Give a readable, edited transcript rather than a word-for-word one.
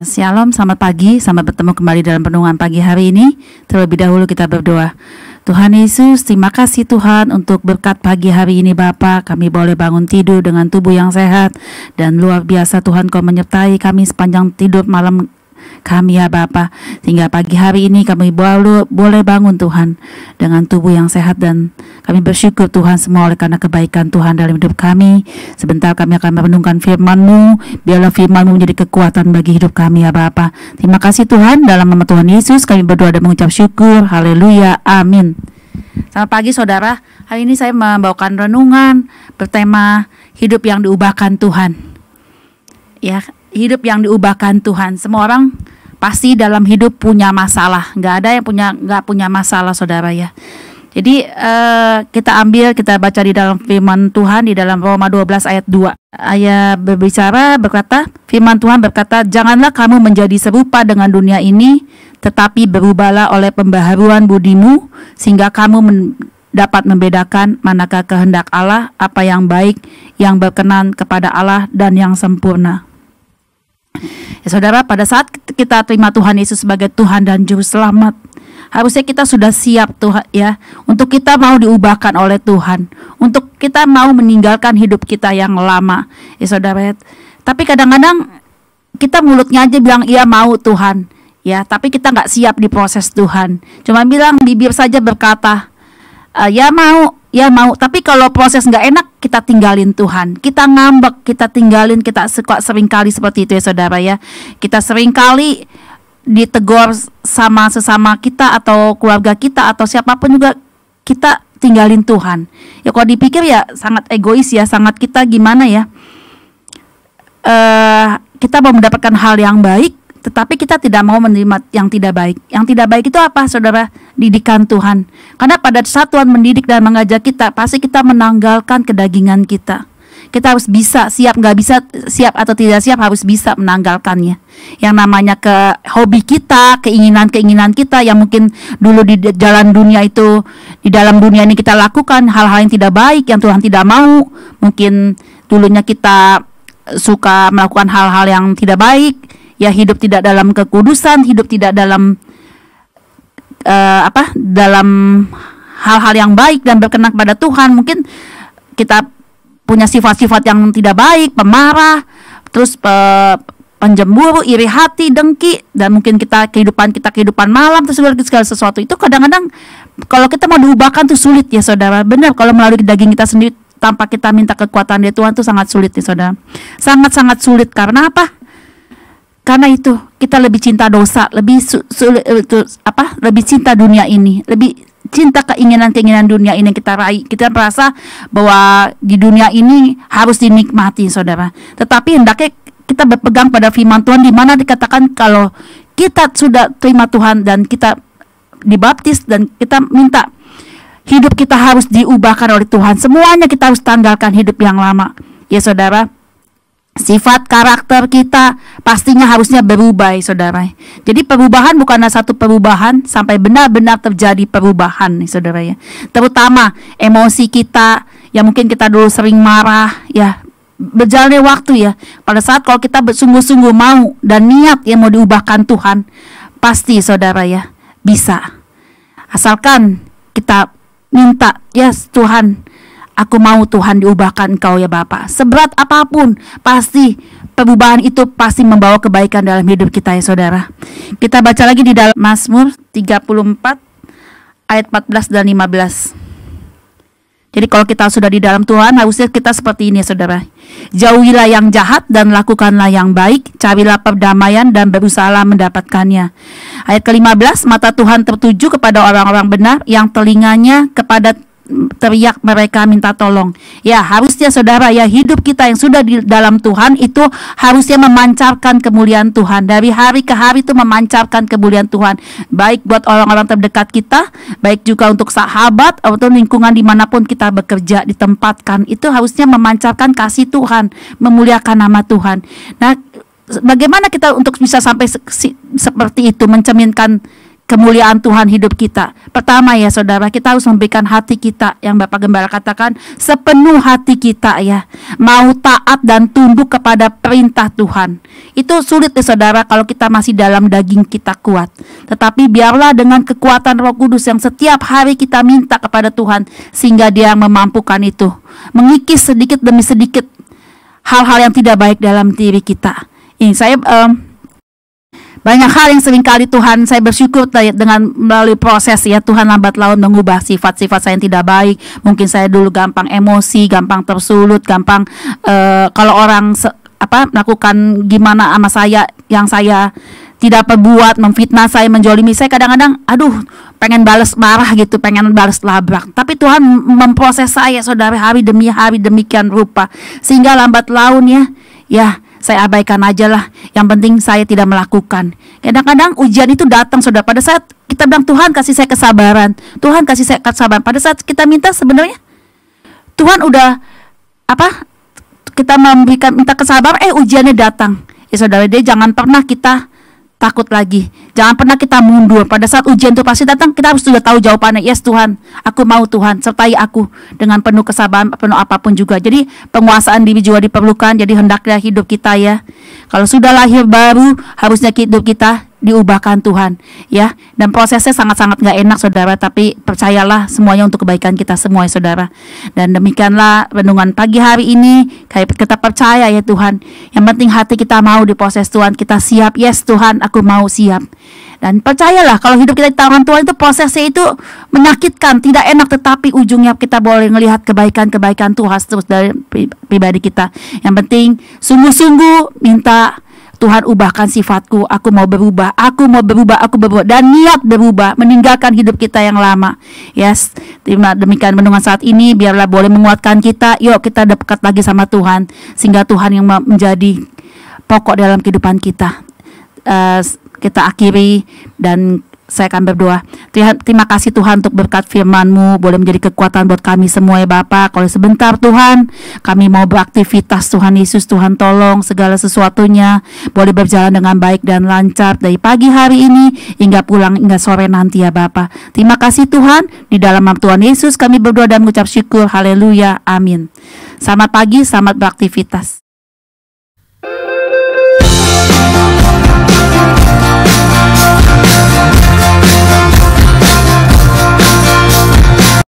Shalom, selamat pagi, selamat bertemu kembali dalam renungan pagi hari ini. Terlebih dahulu kita berdoa. Tuhan Yesus, terima kasih Tuhan untuk berkat pagi hari ini Bapa. Kami boleh bangun tidur dengan tubuh yang sehat. Dan luar biasa Tuhan Kau menyertai kami sepanjang tidur malam kami ya Bapa. Sehingga pagi hari ini kami boleh bangun Tuhan dengan tubuh yang sehat. Dan kami bersyukur Tuhan semua oleh karena kebaikan Tuhan dalam hidup kami. Sebentar kami akan merenungkan firman-Mu. Biarlah firman-Mu menjadi kekuatan bagi hidup kami ya Bapa. Terima kasih Tuhan, dalam nama Tuhan Yesus kami berdoa dan mengucap syukur. Haleluya, amin. Selamat pagi saudara. Hari ini saya membawakan renungan bertema hidup yang diubahkan Tuhan. Ya, hidup yang diubahkan Tuhan. Semua orang pasti dalam hidup punya masalah. Nggak ada yang nggak punya masalah saudara ya. Jadi kita baca di dalam firman Tuhan di dalam Roma 12 ayat 2. Ayat berkata, firman Tuhan berkata, "Janganlah kamu menjadi serupa dengan dunia ini, tetapi berubahlah oleh pembaharuan budimu, sehingga kamu dapat membedakan manakah kehendak Allah, apa yang baik, yang berkenan kepada Allah, dan yang sempurna." Ya saudara, pada saat kita terima Tuhan Yesus sebagai Tuhan dan Juru Selamat, harusnya kita sudah siap Tuhan ya, untuk kita mau diubahkan oleh Tuhan, untuk kita mau meninggalkan hidup kita yang lama ya saudara. Tapi kadang-kadang kita mulutnya aja bilang iya mau Tuhan ya, tapi kita nggak siap di proses Tuhan. Cuma bilang bibir saja berkata ya mau, tapi kalau proses nggak enak kita tinggalin Tuhan, kita ngambek, kita tinggalin, kita sering kali seperti itu ya saudara ya. Kita sering kali ditegur sama sesama kita atau keluarga kita atau siapapun juga kita tinggalin Tuhan. Ya kalau dipikir ya sangat egois ya, sangat kita gimana ya, kita mau mendapatkan hal yang baik tetapi kita tidak mau menerima yang tidak baik. Yang tidak baik itu apa saudara? Didikan Tuhan. Karena pada saat Tuhan mendidik dan mengajak kita, pasti kita menanggalkan kedagingan kita. Kita harus bisa, nggak bisa, siap atau tidak siap, harus bisa menanggalkannya. Yang namanya ke hobi kita, keinginan-keinginan kita yang mungkin dulu di dalam dunia ini kita lakukan hal-hal yang tidak baik, yang Tuhan tidak mau. Mungkin dulunya kita suka melakukan hal-hal yang tidak baik, ya hidup tidak dalam kekudusan, hidup tidak dalam dalam hal-hal yang baik dan berkenan kepada Tuhan. Mungkin kita punya sifat-sifat yang tidak baik, pemarah, terus penjemburu, iri hati, dengki, dan mungkin kehidupan malam, terus segala sesuatu itu kadang-kadang kalau kita mau diubahkan tuh sulit ya saudara. Benar, kalau melalui daging kita sendiri tanpa kita minta kekuatan dari Tuhan tuh sangat sulit ya saudara. Sangat-sangat sulit. Karena apa? Karena itu kita lebih cinta dosa, lebih cinta dunia ini, lebih cinta keinginan-keinginan dunia ini yang kita raih. Kita merasa bahwa di dunia ini harus dinikmati saudara. Tetapi hendaknya kita berpegang pada firman Tuhan, di mana dikatakan kalau kita sudah terima Tuhan dan kita dibaptis dan kita minta hidup kita harus diubahkan oleh Tuhan. Semuanya kita harus tanggalkan hidup yang lama ya saudara. Sifat karakter kita pastinya harusnya berubah ya saudara. Jadi perubahan bukanlah satu perubahan, sampai benar-benar terjadi perubahan nih saudara ya. Terutama emosi kita yang mungkin kita dulu sering marah ya, berjalannya waktu ya, pada saat kalau kita bersungguh-sungguh mau dan niat yang mau diubahkan Tuhan, pasti saudara ya bisa. Asalkan kita minta, ya Tuhan, aku mau Tuhan diubahkan Engkau ya Bapa. Seberat apapun, pasti perubahan itu pasti membawa kebaikan dalam hidup kita ya saudara. Kita baca lagi di dalam Mazmur 34 ayat 14 dan 15. Jadi kalau kita sudah di dalam Tuhan, harusnya kita seperti ini ya saudara. Jauhilah yang jahat dan lakukanlah yang baik, carilah perdamaian dan berusahalah mendapatkannya. Ayat ke-15, mata Tuhan tertuju kepada orang-orang benar yang telinganya kepada teriak mereka minta tolong. Ya harusnya saudara ya, hidup kita yang sudah di dalam Tuhan itu harusnya memancarkan kemuliaan Tuhan. Dari hari ke hari itu memancarkan kemuliaan Tuhan, baik buat orang-orang terdekat kita, baik juga untuk sahabat atau lingkungan dimanapun kita bekerja ditempatkan. Itu harusnya memancarkan kasih Tuhan, memuliakan nama Tuhan. Nah, bagaimana kita untuk bisa sampai seperti itu, mencerminkan kemuliaan Tuhan hidup kita. Pertama ya saudara, kita harus memberikan hati kita, yang Bapak Gembala katakan, sepenuh hati kita ya, mau taat dan tunduk kepada perintah Tuhan. Itu sulit ya saudara kalau kita masih dalam daging kita kuat. Tetapi biarlah dengan kekuatan Roh Kudus yang setiap hari kita minta kepada Tuhan, sehingga Dia yang memampukan itu, mengikis sedikit demi sedikit hal-hal yang tidak baik dalam diri kita. Ini saya banyak hal yang seringkali Tuhan, saya bersyukur dengan melalui proses ya, Tuhan lambat laun mengubah sifat-sifat saya yang tidak baik. Mungkin saya dulu gampang emosi, gampang tersulut, gampang kalau orang melakukan gimana sama saya yang saya tidak perbuat, memfitnah saya, menjolimi saya, kadang-kadang pengen balas marah gitu, pengen balas labrak. Tapi Tuhan memproses saya saudara hari demi hari demikian rupa, sehingga lambat laun ya saya abaikan aja lah. Yang penting saya tidak melakukan. Kadang-kadang ujian itu datang saudara. Pada saat kita bilang Tuhan kasih saya kesabaran, Tuhan kasih saya kesabaran, pada saat kita minta sebenarnya Tuhan udah kita minta kesabaran, ujiannya datang. Ya saudara, jangan pernah kita takut lagi. Jangan pernah kita mundur. Pada saat ujian itu pasti datang, kita harus sudah tahu jawabannya. Yes Tuhan, aku mau Tuhan, sertai aku dengan penuh kesabaran, penuh apapun juga. Jadi penguasaan diri juga diperlukan. Jadi hendaknya hidup kita ya, kalau sudah lahir baru, harusnya hidup kita diubahkan Tuhan ya. Dan prosesnya sangat-sangat gak enak saudara, tapi percayalah semuanya untuk kebaikan kita semua ya saudara. Dan demikianlah renungan pagi hari ini. Kayak kita percaya ya Tuhan, yang penting hati kita mau diproses Tuhan, kita siap. Yes Tuhan, aku mau siap. Dan percayalah kalau hidup kita di tangan Tuhan itu prosesnya itu menyakitkan, tidak enak, tetapi ujungnya kita boleh melihat kebaikan-kebaikan Tuhan terus dari pribadi kita. Yang penting sungguh-sungguh minta, Tuhan ubahkan sifatku, aku mau berubah, dan niat berubah, meninggalkan hidup kita yang lama. Yes, demikian renungan saat ini, biarlah boleh menguatkan kita. Yuk kita dekat lagi sama Tuhan, sehingga Tuhan yang menjadi pokok dalam kehidupan kita. Kita akhiri dan saya akan berdoa. Terima kasih Tuhan untuk berkat firman-Mu, boleh menjadi kekuatan buat kami semua ya Bapak. Kalau sebentar Tuhan, kami mau beraktivitas Tuhan Yesus, Tuhan tolong segala sesuatunya boleh berjalan dengan baik dan lancar dari pagi hari ini hingga pulang, hingga sore nanti ya Bapak. Terima kasih Tuhan, di dalam nama Tuhan Yesus kami berdoa dan mengucap syukur. Haleluya, amin. Selamat pagi, selamat beraktivitas.